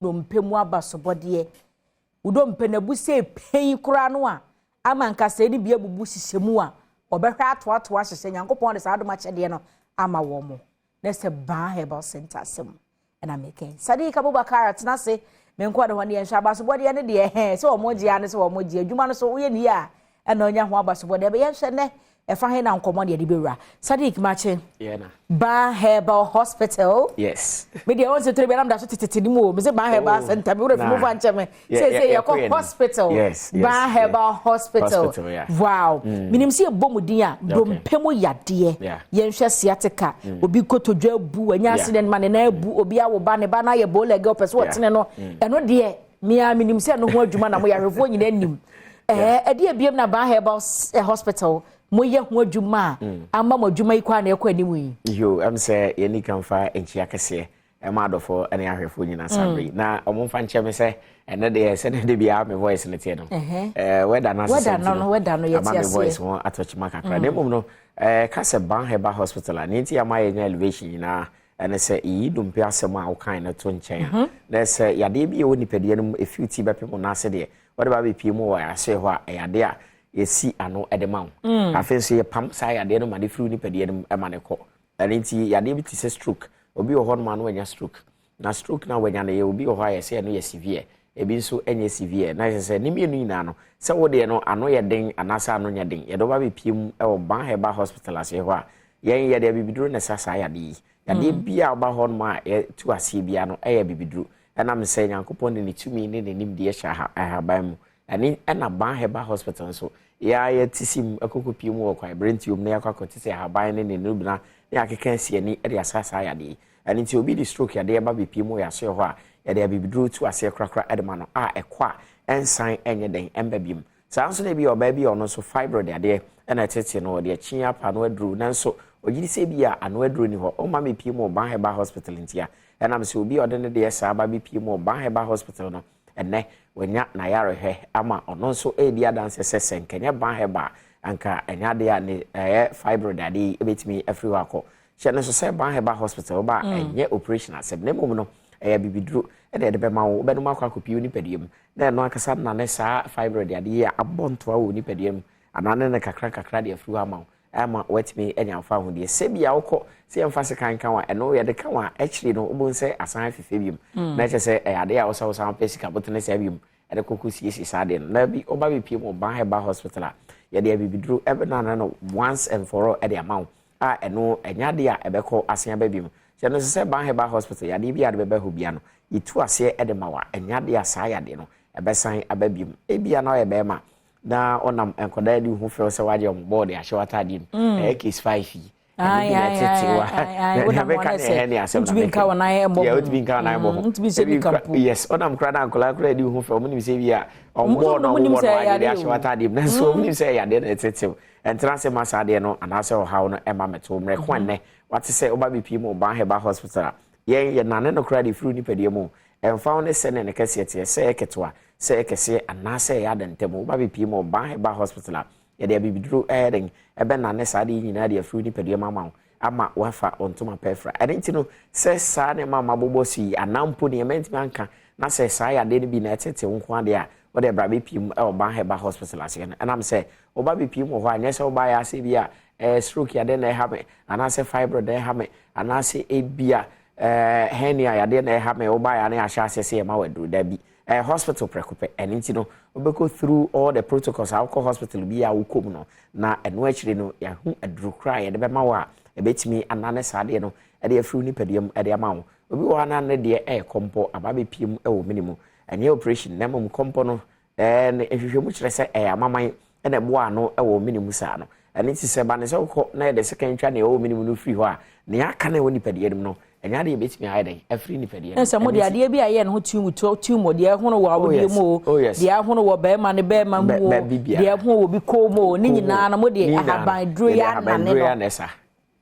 dompe mu abasobode udompe na buse pen kura no a ama nkasa ni bia bubu sisemu a obehwe atoato ahyehye Nyankopon de saa doma kyede no ama wo mo na se Baah Herbal Center asem na meken Sadiq Abubakar tenase menko de hone ye hwa abasobode ne de se wo mo gia ne se wo mo gia adwuma no so wo ye ni a na onya ho abasobode be ye hwe ne efa he na nkomo de bewura Sadiq mache yeah na Baah Herbal Hospital yes me de won se tere be na da so tetete mu me se Baah Herbal Center be wo fi mu fa ncheme say ye ko hospital Baah Herbal Hospital wow minim se ebomudin a dompemu yade ye nhwe sciatica obi kotodwa bu anya accident man na bu obi awo ba ne ba na ye bo leg up so wotene no eno de mia minim se no ho adwuma na mo yarefo nyina nim ade abiem na Baah Herbal Hospital moye ho adwuma ama mo adwuma ikwa na ekwa nimu yi yo am say ye ni kan fa enchi akese e ma adofo ene ahwefo nyina sabri na omfa nche me say ene de se de bia me voice ne tie no weda na ye tie me voice won atochi makakra na mum no ka se Baah Herbal Hospital ani ti ama ye elevation na ene se yi dumpe asem a wokan na to nchen na se yade bi e woni pedie no efiuti bepem na ase de wode ba be pie mu wa ase ho a yade a yesi ano edema afenso ye pam sa yade no ma de fru ni pedie no ema ne ko anti yade bi ti se stroke obi o hon ma no anya stroke na stroke na wanya na ye obi o ha ye se no ye severe ebi nso enye severe na se ni mienu ina no se wo de no ano ye den anasa ano nya den ye do ba be piem e wo Baah Herbal Hospital ase ho a yen ye de bibiduro na sasa yade yade bia ba hon ma ye tu ase bia no e ye bibiduro na me se Nyankopon ne tumi ne nim de ye sha ahaban mu ani na Baah Herbal Hospital so ya ye tisim akokopie mu okwa brentium na yakwa kotise ahaban ne nubna ya keka sie ni e de asasa yade ani ti obi di stroke yade ba be pie mu ya so ho a yade abibiduro tu ase krakra edema no a ekwa ensan enye den embabim saa nso na bi oba bi ono so fibroid yade na tete no de chia pa no aduru nanso ogiri se bi a ano aduru ni ho o ma me pie mu Baah Herbal Hospital ntia na me se obi ode ne de saa ba be pie mu Baah Herbal Hospital no ene wanya na yarehwe ama ono nso edi adanse sesen kenya Baah Herbal anka enya de a ne fibroid ade ebetimi afriwa akọ hye ne so se Baah Herbal Hospital ba enye operation asem ne mum no bibiduro de be ma wo be no makwa kopie ni pediem na no akasa na ne saa fibroid ade ya abonto a wo ni pediem anane ne kakra de afriwa ama wetimi enya fa ho de se bia wokọ se emfa se kan wa eno ye de kan wa actually no obon se asan fefe biem na che se ade a wo sa pesika botene se biem ede kokosi esi sa de na bi oba bi pie mo Baah Herbal Hospital a ye de bibiduro ebe na no once and for all ede amount a eno enya de a ebekọ asan ba biem che no se Baah Herbal Hospital ya de bi ade be ho bia no itu ase ede ma wa enya de asa ya de no ebesan ababiem ebia na ye be ma na onam enkoda di hu fe se waje on board ya shewata di case 5 ai wona mo na se tubinka wona e mo ya tubinka na e mo yes onam kra na ankola di hu fe mo ni se bia on board no mo waje ya shewata di na so mo ni se ya de tete entra se masa de no anase o hawo no e ma meto mre kwanne wate se oba bi pie mo Baah Herbal Hospital ye nane no kra di fru ni pedie mo emfa ne se ne kase tie se eketwa se ekese anase ya dentemo ba be pie mo Baah Herbal Hospital ya de bibiduro eden ebe na ne sa de nyina de afru ni pedie mama ama wafa ontoma pefra enti no se sa ne mama bobosi anampo ne menti manka na se sa ya de bi na etete nko ade a wo de bra be pie mo e Baah Herbal Hospital ase na am se oba be pie mo ho anya se oba ya se bia stroke ya de na ha me anase fibroid de ha me anase ebia hernia ya de na ha me oba ya na ahya ase se ma wadru da bi hospital prekope enti no obeko through all the protocols alcohol hospital bi ya wukom no na eno achire no ya hu adru kra ya de be ma wa ebetimi anane saade no e de afru ni pediem e de ama wo obi wa na ne de kompo ababe piem e wo minimum enye operation na mum kompo no ne ehwehwe mu kire se amaman e na bo ano e wo minimum sa no eni ti se ba ne se wo na de second twa na e wo minimum no free ho a ne aka na wo ni pediem no enya de betimi haiden afri ni pedie ensa mo de ade bia ye no tumu de hono wo awode mu de hono wo be ma ne be ma mu de hono wo bi ko mu ni nyina na mo de ahaban dro ya na ne no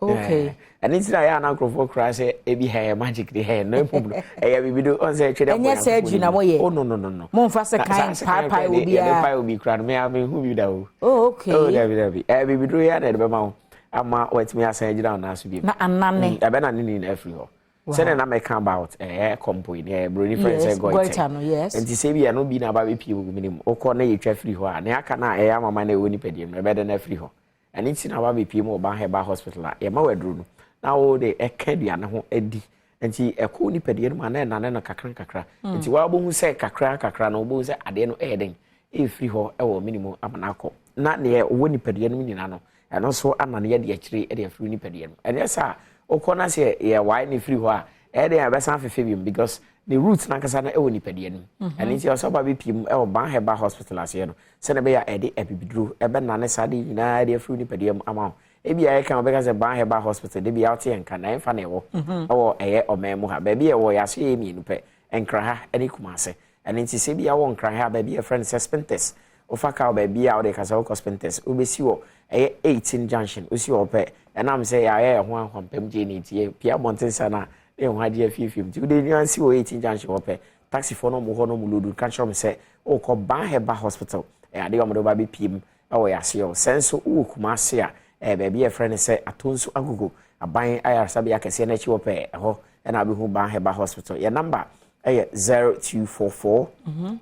okay and it's ya na crofo cry say e bi hair magic de hair no problem e bibido on say twede enya say adwuna mo ye oh no mo mfa se kan papa obi a papa obi kra no me hu bi da o oh okay oh dabi bibido ya na de be ma ama wetimi asan agina na so bi na anane ebe na nini na afri ho Send na make about compo in brony friends goiter no yes and say we are no be na ba be minimum o ko na ye twa free ho a na aka na mama na e woni pediem na be de na free ho and it's na ba be pie mo Baah Herbal Hospital e ma wadru no na wo de ekadua na ho adi enti eko ni pediem ma na na kakra enti wa bo hu say kakra na obo say ade no eden e free ho e wo minimum amana akọ na ne wo ni pediem no nyina no eno so amana ye de akire e de free ni pediem and yes okona se ye why ni free ho a e dey abesan fefebium because the roots na kasa na e woni padie no and it also ba be pim e o Baah Herbal Hospital ase no se na be ya e dey ebibidru e be na ne sade nyina dey free ni padie ama e bia e kan be ka se Baah Herbal Hospital dey bia out enka na enfa na e wo o eye o memu ha ba bia e wo ya so e mienu pe enkra ha eni kumase and it se bia wo nkra ha ba bia friend suspenders o fa ka ba bia o dey kasa wo suspenders o be si wo 18 junction o si wo pe and am say ya ho ahwampem je ni tie pia mountain sana e ho ade afifim ti de nyan si wo 18 junction wo pe taxi for no mo ho no mo lodu kan show me say o ko Baah Herbal Hospital e ade o mo do ba be pim e wo ya se o senso o kuma se a e ba bi e friend say atonso agogo aban ayar sabe akese na chi wo pe e ho e na be hu Baah Herbal Hospital your number 0244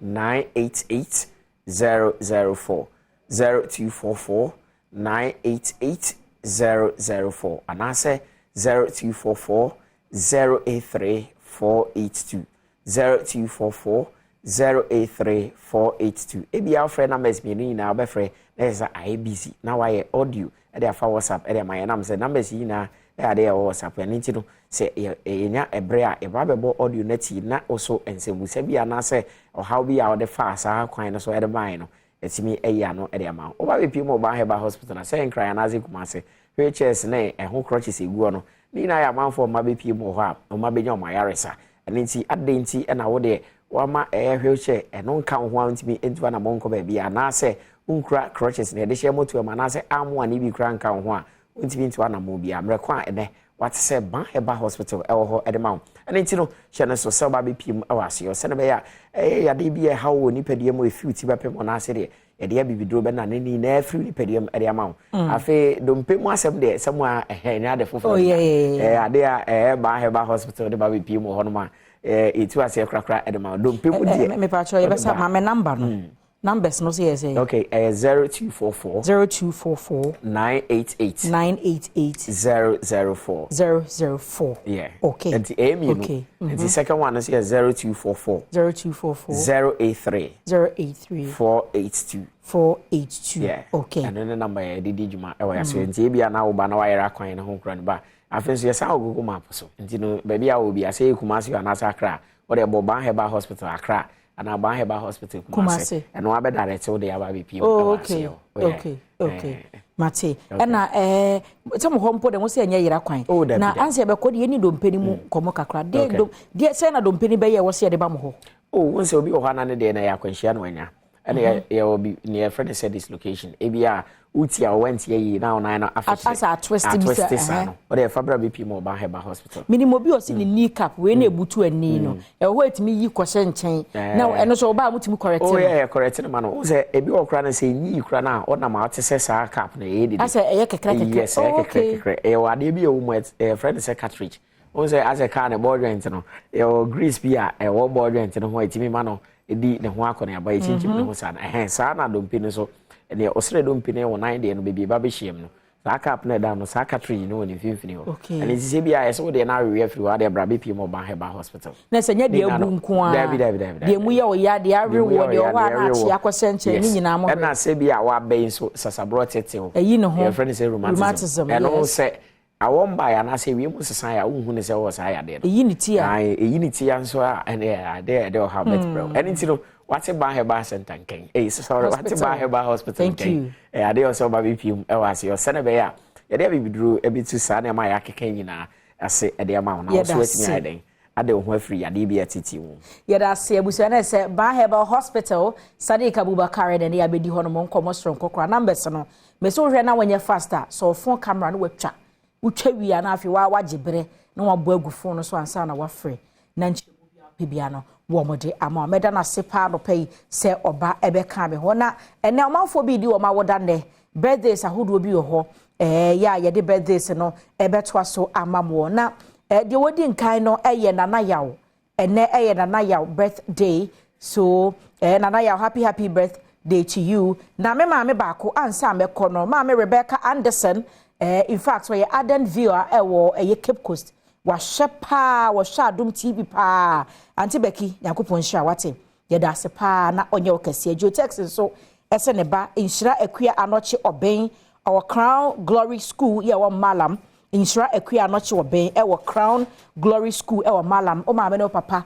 988 004 0244 988 004 and I say 0244 083 482 0244 083 482 ebi our friend numbers me ni na obefre na is I busy now why audio e dey fa WhatsApp e dey my number say numbers yi na e dey WhatsApp and nti no say enya ebre a e ba bebo audio na ti na also ensemu se bia na say o how be out the fast kwan no so e dey buy no etimi eya no e dey ama o ba be pimo Baah Herbal Hospital na say nkran na ze kumase HS na e ho crutches eguo no ni na ya manfo ma be pimo ho a o ma be nya o ma yaresa nti adenti e na wo de wa ma wheelchair e no nka ho antimi entu na monko ba bia na say unkra crutches na de share moto ma na say amu ani bi kra nka ho a ntimi ntu na mo bia mrekwa ene what say Baah Herbal Hospital e wo ho e de ma nti no hye no so se ba be pim e wase o se ne be ya ya de bi e ha wo ni padie mo e fiuti ba pem na ase de e de bibidro be na ni na afri ni padie e de ma afi dompe mu asem de semu a nya de fofo ade a Baah Herbal Hospital de ba be pim ho no ma itu ase krakra e de ma dompe mu de me pa cho ye be sa ma me number no numbers no say yes okay 0244 988 004 yeah okay and the aim okay and the second one is 0244 083 482 yeah okay and then the number e di juma e wa ya so nti bia na wo ba na wa yera kwan na ho kran ba afenso yes a Google map so nti no ba bia wo bia say Kumasi anasa Accra wo de Baah Herbal Hospital Accra and Baah Herbal Hospital Kumasi and wa be direct wo de ya ba be pm okay mate na some hompo de mo se anya yera kwan na anse be ko de ni dompeni mu komo kakra de say na dompeni be ye wo se de ba mo ho won se obi o ha na ne de na ya kwanhia no anya and ya obi near friend said this location ebia uti a went ye now na after as a twist no or the fabra BP mo Baah Herbal Hospital minimum obi o si ni knee cap we na ebutu ani no e ho etimi yi kwose nchen na eno so oba mutimi correct oh yeah correct no man o say ebi okra na say nyi kura na o na ma tese sa cap na e asa eye kekra yes kekra e wa de bi o mu friend say cartridge o say as a car na board rent no e o grease bi a e wo board rent no ho etimi ma no edi ne ho akọ na ba echinchim ne ho sa na sa na dompi no so ne osre dompi ne wo 9 de no bebi ba be hiem no sa cap na da no sa cartridge no ni finfini ho and it is bia eso de na we free wa de bra be pie mo Baah Herbal Hospital na se nya de abu nko a de mu ye o ya de arewo de o wa na chi akosenche ni nyina mo na se bia wa be so sasabro tete ho eyi ne ho your friend say rheumatism and no say awon ba ya na se wi mu sesan ya unhu ne se wo sa ya de no eyi ni ti a eyi ni ti an so a de o have better bro and it no what's a Baah Herbal Center ken sorry what's a Baah Herbal Hospital ken ade also ba be pim e wase yo sene be ya ye de bibidru e bitu sa na ma ya keka nyina ase e de ma na so atimi aden ade ho afri ade bi atiti mu ye da se abusu na se Baah Herbal Hospital Sadiq Abubakar de ya bedi hono mo nkomo stron kokora numbers no me so hwe na wanya faster so phone camera no watwa utwa wi na afi wa wagibre na wa bo agu phone no so ansa na wa free na nchi bibia no wo mode ama meda na sepa no pay se oba ebe ka me ho na ene omanfo bi di wo ma woda ne birthdays ahodo bi ho ya ye de birthdays no ebe to so ama mo na de wodi nkan no eye nana yaw ene eye nana yaw birthday so nana yaw happy birthday to you na me ma me baako ansa me kono ma me Rebecca Anderson in fact we Adom viewer ewo eye Cape Coast wa shepa wa sha Adom TV pa anti Becky yakopon hia wate ye da se pa na onye okase jo text so ese ne ba inshira akua anoche oben our Crown Glory School ye wa malam inshira akua anoche oben e wa Crown Glory School e wa malam o ma me no papa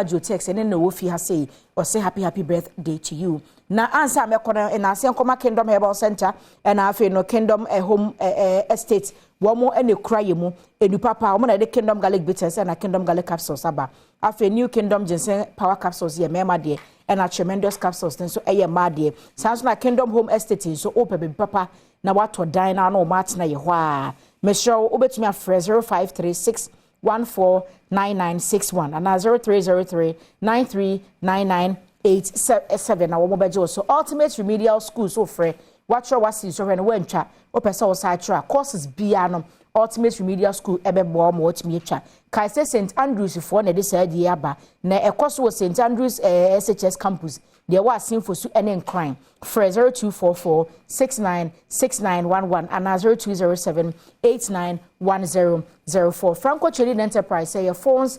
jo text ene na wo fi ha say o say happy birthday to you na ansa me kono na ase nkoma Kingdom Herbal Center and afi no Kingdom home estate wo mo ene kraye mu enu papa wo na de Kingdom garlic bitters and Kingdom garlic capsules aba afi New Kingdom ginseng power capsules ye mema de and a tremendous capsules so eye ma de sans na Kingdom home estate so open be papa na wato dan na no mat na ye ho a me show obetumi afre 0536 149961 and 0303 939987 na wo mobeje so ultimate remedial school so free watch your wasi so when wentwa opesa wo side track courses bia no ultimate remedial school ebebo mo otimi atwa kai say St Andrews for na de say die aba na ekoso wo St Andrews SHS campus de wa sinfo su ene crime free 0244 696911 and 0207 891004 Franco Trading Enterprise say your phone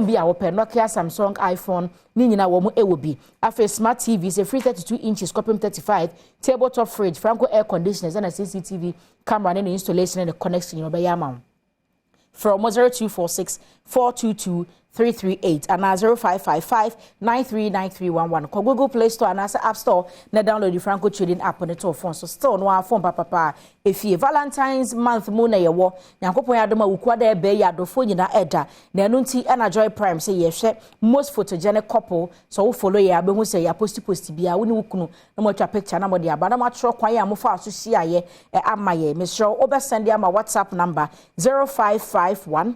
bi a wope Nokia Samsung iPhone ni nyina wo mu ewobi afa smart TV say free 32 inches copy 35 tabletop fridge Franco air conditioners and a CCTV camera and installation and the connection you be yama from 0246 422 338 and 0555 939311 ko Google Play Store and App Store na download the Franco Trading app on the phone so still no phone papa if you Valentine's month mo na ye wo Nyankopon ya doma wukwada ebe ya dofo nyina eda na enu nti na Joy Prime say ye hwe most photogenic couple so wo follow ye abehu say ya post bia wo ni wukunu na mo twa picture na mo de aba na ma tro kwan ya mo fa so hia ye ama ye me sure obe send ama WhatsApp number 0551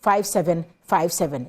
575757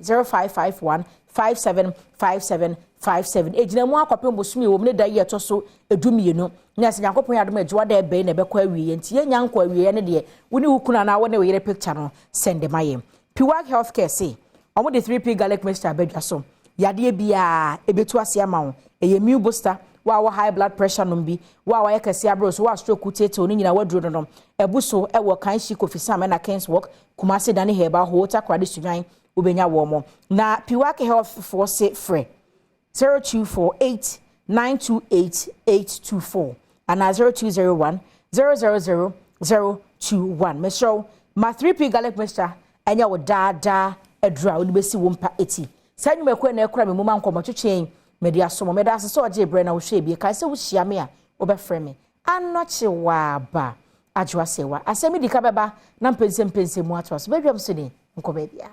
0551 575757 ejina mu akopem bosumi wo mne da ye to so edumienu nya se Nyankopon ya doma ejuwa da ebe na ebekwa awie nti ye nyanko awie ne de woni wukuna na wo ne we picture no send them aye Piwak Healthcare say omo de 3P garlic mixture abedwa so yade bia ebetu ase ama wo eye meal booster wa high blood pressure no bi wa ye kase abro so wa stroke tete oni nyina waduro no ebuso e wo kan shi kofisam na Kens Walk Kumasi Dani Herbal Hota Kwade Sunan ubenya wo mo na Piwak Health for say free 0248 928824 and 0201 000 me show ma 3P garlic mixture enya wo da edra wo besi wo mpa eti sanyu mekwe na ekura me muma nkomo twetwen media somo meda asese oje bre na wo hwe bi kai se wo hia me a wo be frɛ me anoche wa ba ajwa sewa asemi dika beba na mpense mu atwa so bedwam so ni nko ba bia